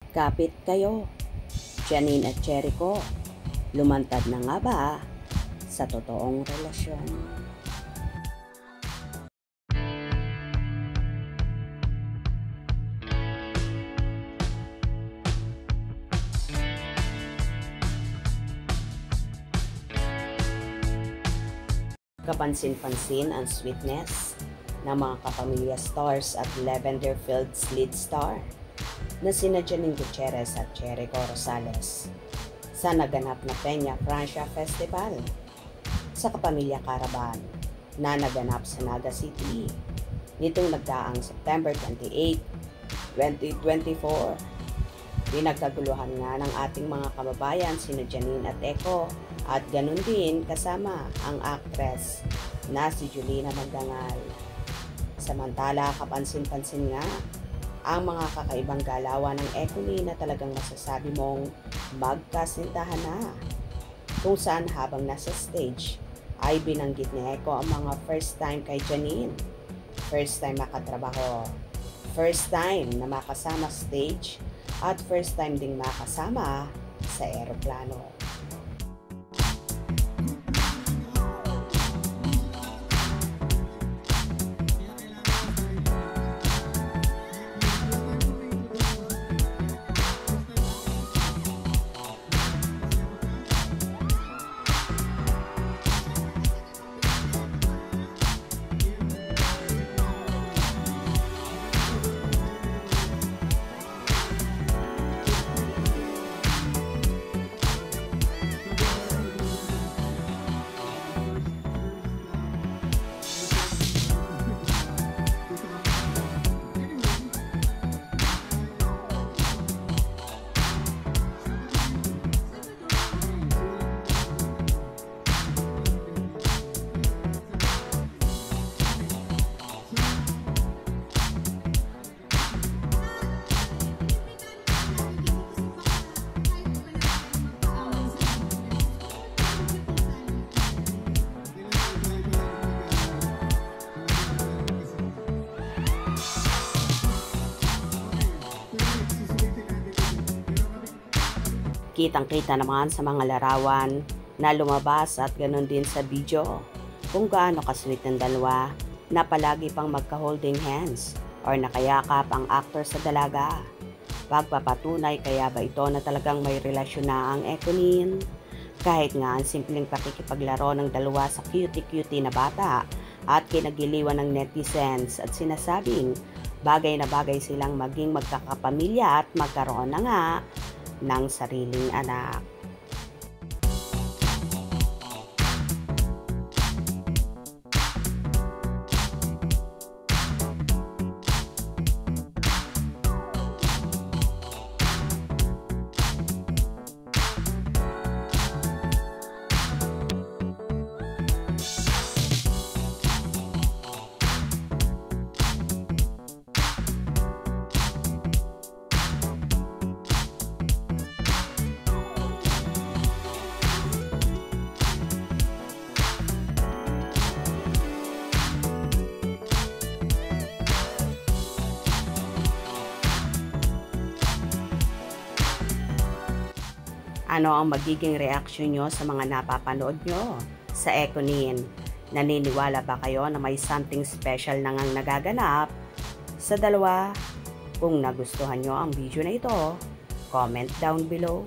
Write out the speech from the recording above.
Kapit kayo, Janine at Jericho. Lumantad na nga ba sa totoong relasyon? Kapansin-pansin ang sweetness ng mga kapamilya stars at Lavender Fields lead star na sina Janine Gutierrez at Jericho Rosales sa naganap na Peña Francia Festival sa Kapamilya Caravan na naganap sa Naga City nitong nagdaang September 28, 2024. Pinagkaguluhan nga ng ating mga kababayan sina Janine at Echo at ganun din kasama ang actress na si Julina Magdangal. Samantala, kapansin-pansin nga ang mga kakaibang galawan ng Econy na talagang masasabi mong magkasintahan na. Kung saan habang nasa stage ay binanggit ni Echo ang mga first time kay Janine. First time makatrabaho, first time na makasama stage, at first time ding makasama sa eroplano. Kitang-kita naman sa mga larawan na lumabas at ganoon din sa video kung gaano kasweet ng dalawa na palagi pang magka-holding hands or nakayakap ang actor sa dalaga. Pagpapatunay kaya ba ito na talagang may relasyon na ang Econy? Kahit nga ang simpleng pakikipaglaro ng dalawa sa cutie-cutie na bata at kinagiliwan ng netizens at sinasabing bagay na bagay silang maging magkakapamilya at magkaroon na nga ng sariling anak. Ano ang magiging reaksyon nyo sa mga napapanood nyo sa Econy? Naniniwala ba kayo na may something special na ngang nagaganap sa dalawa? Kung nagustuhan nyo ang video na ito, comment down below.